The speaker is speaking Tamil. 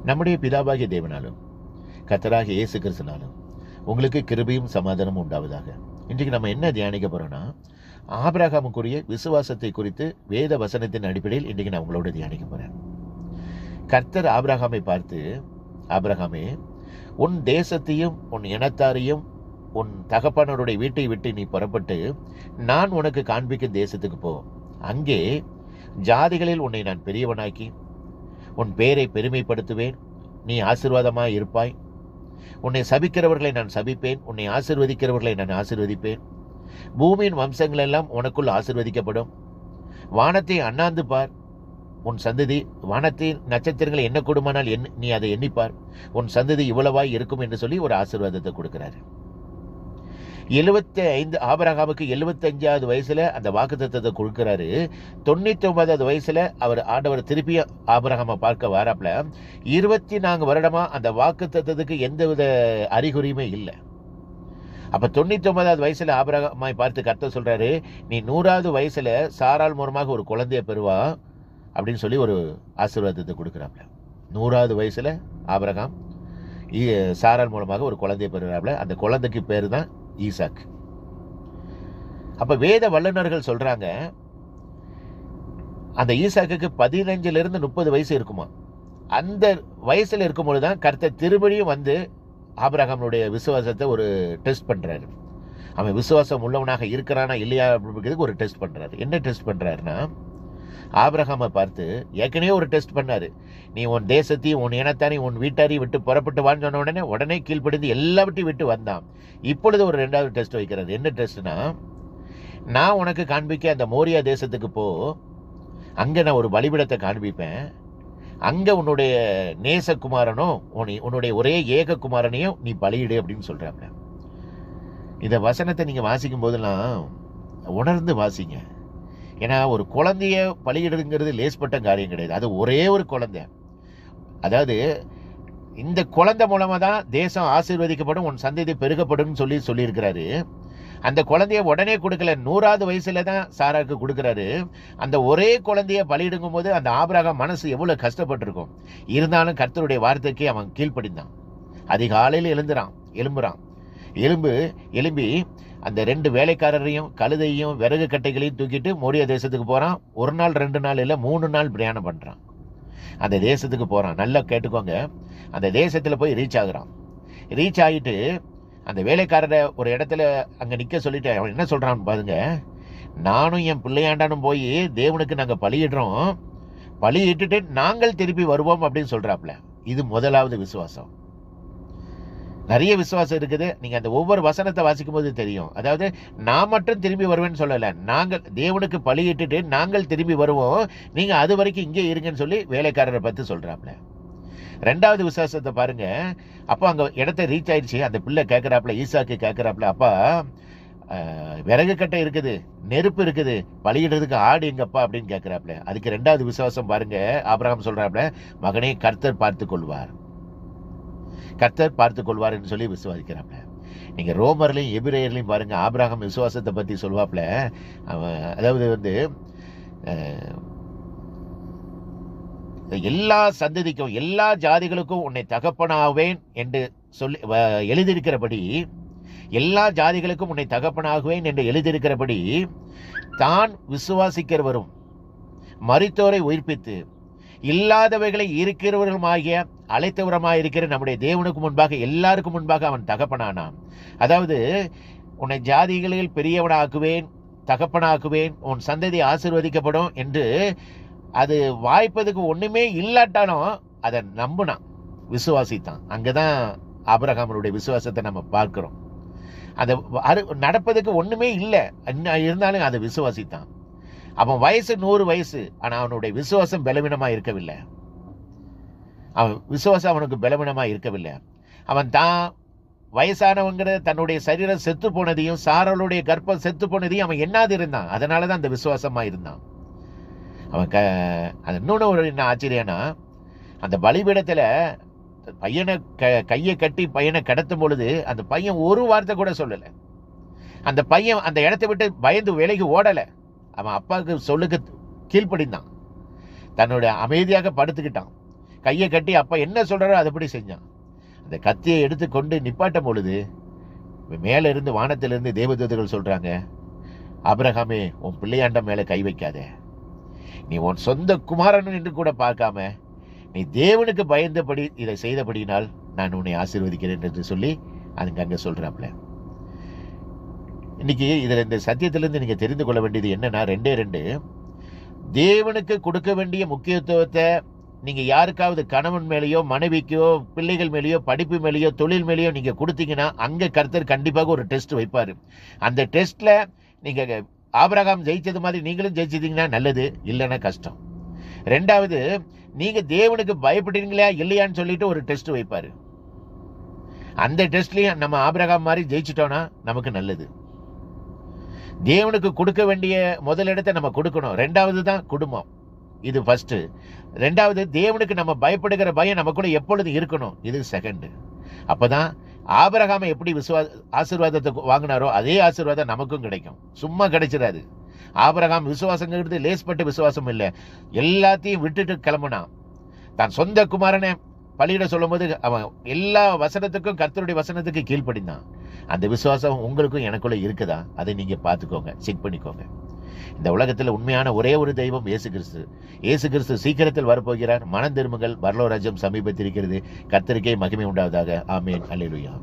நம்முடைய பிதாவாகிய தேவனாலும் கர்த்தராகிய இயேசு கிறிஸ்துனாலும் உங்களுக்கு கிருபையும் சமாதானமும் உண்டாவதாக. இன்றைக்கு நம்ம என்ன தியானிக்க போறோம்னா, ஆபிரகாமுக்குரிய விசுவாசத்தை குறித்து வேத வசனத்தின் அடிப்படையில் இன்றைக்கு நான் உங்களோட தியானிக்க போறேன். கர்த்தர் ஆபிரகாமை பார்த்து, ஆபிரகாமே, உன் தேசத்தையும் உன் இனத்தாரையும் உன் தகப்பனருடைய வீட்டை விட்டு நீ புறப்பட்டு நான் உனக்கு காண்பிக்கும் தேசத்துக்கு போ. அங்கே ஜாதிகளில் உன்னை நான் பெரியவனாக்கி உன் பேரை பெருமைப்படுத்துவேன். நீ ஆசீர்வாதமாய் இருப்பாய். உன்னை சபிக்கிறவர்களை நான் சபிப்பேன், உன்னை ஆசீர்வதிக்கிறவர்களை நான் ஆசீர்வதிப்பேன். பூமியின் வம்சங்கள் எல்லாம் உனக்குள் ஆசீர்வதிக்கப்படும். வானத்தை அண்ணாந்து பார், உன் சந்ததி வானத்தின் நட்சத்திரங்களை என்ன கூடுமானால் நீ அதை எண்ணிப்பார், உன் சந்ததி இவ்வளவாய் இருக்கும் என்று சொல்லி ஒரு ஆசீர்வாதத்தை கொடுக்கிறாரு. 75 ஆபிரகாமுக்கு 75வது வயசுல அந்த வாக்குத்தத்தத்தை கொடுக்கிறாரு. 99வது வயசுல ஆண்டவர் திருப்பி ஆபிரகாமை பார்க்க வராப்ல 24 வருடமா அந்த வாக்குத்தத்தத்துக்கு எந்தவித அறிகுறியுமே இல்லை. அப்ப 99வது வயசுல ஆபிரகாமை பார்த்து கர்த்தர் சொல்றாரு, நீ 100வது வயசுல சாராள் மூலமாக ஒரு குழந்தைய பெறுவா அப்படின்னு சொல்லி ஒரு ஆசீர்வாதத்தை கொடுக்குறாப்ல. 100வது வயசுல ஆபிரகாம் சாராள் மூலமாக ஒரு குழந்தைய பெறுறாப்ல. அந்த குழந்தைக்கு பேரு தான் ஈசாக். அப்ப வேத வல்லுநர்கள் சொல்றாங்க, அந்த ஈசாக்கு 15 to 30 வயசு இருக்குமா. அந்த வயசுல இருக்கும்போதுதான் கர்த்தர் திரும்பியும் வந்து ஆபிரகாமுடைய விசுவாசத்தை ஒரு டெஸ்ட் பண்றாரு. அவன் விசுவாசம் உள்ளவனாக இருக்கிறானா இல்லையா அப்படிங்கிறதுக்கு ஒரு டெஸ்ட் பண்றாரு. என்ன டெஸ்ட் பண்றாருன்னா, ஆபிரகாமை பார்த்து ஏற்கனவே ஒரு டெஸ்ட் பண்ணாரு. நீ உன் தேசத்தையும் உன் இனத்தாரையும் உன் வீட்டாரையும் விட்டு புறப்பட்டு வான்னு சொன்ன உடனே கீழ்ப்படிந்து எல்லாவற்றையும் விட்டு வந்தான். இப்பொழுது ஒரு 2வது டெஸ்ட் வைக்கிறது. என்ன டெஸ்ட்னா, நான் உனக்கு காண்பிக்க அந்த மோரியா தேசத்துக்கு போ, அங்க நான் ஒரு பலிபீடத்தை காண்பிப்பேன், அங்க உன்னுடைய நேசகுமாரனும் உன்னுடைய ஒரே ஏக குமாரனையும் நீ பலியிடு அப்படின்னு சொல்றாங்க. இந்த வசனத்தை நீங்க வாசிக்கும் போதெல்லாம் உணர்ந்து வாசிங்க. ஏன்னா ஒரு குழந்தைய பலியிடுங்கிறது லேஸ்பட்ட காரியம் கிடையாது. அது ஒரே ஒரு குழந்தை. அதாவது இந்த குழந்தை மூலமா தான் தேசம் ஆசீர்வதிக்கப்படும், உன் சந்ததி பெருகப்படும் சொல்லியிருக்கிறாரு. அந்த குழந்தைய உடனே கொடுக்கல, 100வது வயசுல தான் சாராக்கு கொடுக்கிறாரு. அந்த ஒரே குழந்தைய பலியிடுங்கும் போது அந்த ஆபிரகாம் மனசு எவ்வளவு கஷ்டப்பட்டிருக்கும். இருந்தாலும் கர்த்தருடைய வார்த்தைக்கு அவன் கீழ்ப்படிந்தான். அதிகாலையில் எழும்புறான். எழும்பி அந்த 2 வேலைக்காரரையும் கழுதையும் விறகு கட்டைகளையும் தூக்கிட்டு மோரியா தேசத்துக்கு போறான். 1 நாள் 2 நாள் இல்லை 3 நாள் பிரயாணம் பண்றான். அந்த தேசத்துக்கு போறான். நல்லா கேட்டுக்கோங்க. அந்த தேசத்துல போய் ரீச் ஆகுறான். ரீச் ஆகிட்டு அந்த வேலைக்காரரை ஒரு இடத்துல அங்க நிக்க சொல்லிட்டு அவன் என்ன சொல்றான்னு பாருங்க, நானும் என் பிள்ளையாண்டானும் போய் தேவனுக்கு நாங்க பலியிடுறோம், பலியிட்டுட்டு நாங்கள் திருப்பி வருவோம் அப்படின்னு சொல்றாப்ல. இது முதலாவது விசுவாசம். நிறைய விசுவாசம் இருக்குது. நீங்க அந்த ஒவ்வொரு வசனத்தை வாசிக்கும் போது தெரியும். அதாவது நான் மட்டும் திரும்பி வருவேன்னு சொல்லல, நாங்கள் தேவனுக்கு பலியிட்டுட்டு நாங்கள் திரும்பி வருவோம், நீங்க அது வரைக்கும் இங்கே இருங்கன்னு சொல்லி வேலைக்காரரை பத்தி சொல்றாப்ல. 2வது விசுவாசத்தை பாருங்க. அப்போ அங்க இடத்த ரீச் ஆயிடுச்சு. அந்த பிள்ளை கேட்கிறாப்ல, ஈசாக்கு கேட்கிறாப்ல, அப்பா விறகு கட்டை இருக்குது, நெருப்பு இருக்குது, பலியிடுறதுக்கு ஆடு எங்கப்பா அப்படின்னு கேட்கிறாப்ல. அதுக்கு 2வது விசுவாசம் பாருங்க. ஆபிரகாம் சொல்றாப்ல, மகனே கர்த்தர் பார்த்து கொள்வார், கர்த்தர் பார்த்து கொள்வார் என்று சொல்லி விசுவாசிக்கிறாப்ல. நீங்க ரோமர்லையும் எபிரேயர்லையும் பாருங்க, ஆபிரகாம் விசுவாசத்தை பத்தி சொல்வாப்ல. அதாவது எல்லா சந்ததிக்கும் எல்லா ஜாதிகளுக்கும் உன்னை தகப்பனாவேன் என்று சொல்லி எழுதியிருக்கிறபடி, எல்லா ஜாதிகளுக்கும் உன்னை தகப்பனாகுவேன் என்று எழுதியிருக்கிறபடி, தான் விசுவாசிக்கிறவரும் மரித்தோரை உயிர்ப்பித்து இல்லாதவைகளை இருக்கிறவர்களுமாகிய அழைத்தவரமாயிருக்கிற நம்முடைய தேவனுக்கு முன்பாக எல்லாருக்கும் முன்பாக அவன் தகப்பனானான். அதாவது உன்னை ஜாதிகளில் பெரியவனாக்குவேன், தகப்பனாக்குவேன், உன் சந்ததி ஆசீர்வதிக்கப்படும் என்று அது வாய்ப்பதுக்கு ஒண்ணுமே இல்லாட்டாலும் அதை நம்பினான், விசுவாசித்தான். அங்கதான் ஆபிரகாமனுடைய விசுவாசத்தை நம்ம பார்க்கிறோம். அந்த நடப்பதுக்கு ஒண்ணுமே இல்லை இருந்தாலும் அதை விசுவாசித்தான். அவன் வயசு 100 வயசு, ஆனா அவனுடைய விசுவாசம் பலவீனமா இருக்கவில்லை. அவனுக்கு பலவீனமா இருக்கவில்லை. அவன் தான் வயசானவங்கிற தன்னுடைய சரீரம் செத்து போனதையும் சாரலுடைய கர்ப்பம் செத்து போனதையும் அவன் எண்ணாது இருந்தான். அதனாலதான் அந்த விசுவாசமா இருந்தான். அவன் இன்னொன்னு ஒரு என்ன ஆச்சரியம்னா, அந்த பலிபீடத்துல பையனை கையை கட்டி பையனை கடத்தும் பொழுது அந்த பையன் ஒரு வார்த்தை கூட சொல்லல. அந்த பையன் அந்த இடத்தை விட்டு பயந்து விலகி ஓடல. அவன் அப்பாவுக்கு சொல்லுக்கு கீழ்ப்படிந்தான். தன்னுடைய அமைதியாக படுத்துக்கிட்டான். கையை கட்டி அப்பா என்ன சொல்றாரோ அதுபடி செஞ்சான். அந்த கத்தியை எடுத்து கொண்டு நிப்பாட்டும் பொழுது மேல இருந்து வானத்திலிருந்து தேவதூதர்கள் சொல்றாங்க, ஆபிரகாமே உன் பிள்ளையாண்ட மேல கை வைக்காத, நீ உன் சொந்த குமாரன் என்று கூட பார்க்காம நீ தேவனுக்கு பயந்தபடி இதை செய்தபடினால் நான் உன்னை ஆசீர்வதிக்கிறேன் என்று சொல்லி அதுக்கு அங்க சொல்றாப்ல. இன்னைக்கு இதுல இந்த சத்தியத்திலிருந்து நீங்க தெரிந்து கொள்ள வேண்டியது என்னன்னா, 2 தேவனுக்கு கொடுக்க வேண்டிய முக்கியத்துவத்தை நீங்க யாருக்காவது கணவன் மேலேயோ மனைவிக்கோ பிள்ளைகள் மேலேயோ படிப்பு மேலேயோ தொழில் மேலேயோ நீங்க கொடுத்தீங்கன்னா அங்க கர்த்தர் கண்டிப்பாக ஒரு டெஸ்ட் வைப்பாரு. அந்த டெஸ்ட்ல நீங்க ஆபிரகாம் ஜெயிச்சது மாதிரி நீங்களும் ஜெயிச்சிட்டீங்கன்னா நல்லது, இல்லைன்னா கஷ்டம். 2வது, நீங்க தேவனுக்கு பயப்படுறீங்களா இல்லையான்னு சொல்லிட்டு ஒரு டெஸ்ட் வைப்பாரு. அந்த டெஸ்ட்லயும் நம்ம ஆபிரகாம் மாதிரி ஜெயிச்சிட்டோம்னா நமக்கு நல்லது. தேவனுக்கு கொடுக்க வேண்டிய முதலிடத்தை நம்ம கொடுக்கணும். 2வது தான் குடும்பம், இது ஃபர்ஸ்ட். 2வது, தேவனுக்கு நம்ம பயப்படுகிற பயம் நமக்குள்ள எப்பொழுது இருக்கணும், இது செகண்ட். அப்பதான் ஆபிரகாமை எப்படி ஆசீர்வாதத்தை வாங்கினாரோ அதே ஆசீர்வாதம் நமக்கும் கிடைக்கும். சும்மா கிடைச்சிடாது. ஆபிரகாம் விசுவாசங்கிறது லேஸ்பட்ட விசுவாசம் இல்லை. எல்லாத்தையும் விட்டுட்டு கிளம்புனான். தான் சொந்த குமாரனை பலியிட சொல்லும் போது அவன் எல்லா வசனத்துக்கும் கர்த்தருடைய வசனத்துக்கு கீழ்ப்படிந்தான். அந்த விசுவாசம் உங்களுக்கும் எனக்குள்ள இருக்குதா, அதை நீங்க பார்த்துக்கோங்க, செக் பண்ணிக்கோங்க. இந்த உலகத்தில் உண்மையான ஒரே ஒரு தெய்வம் இயேசு கிறிஸ்து. இயேசு கிறிஸ்து சீக்கிரத்தில் வரப்போகிறார். மனம் திரும்புங்கள், பரலோக ராஜ்யம் சமீபத்திருக்கிறது. கர்த்தருக்கே மகிமை உண்டாவதாக. ஆமென். அல்லேலூயா.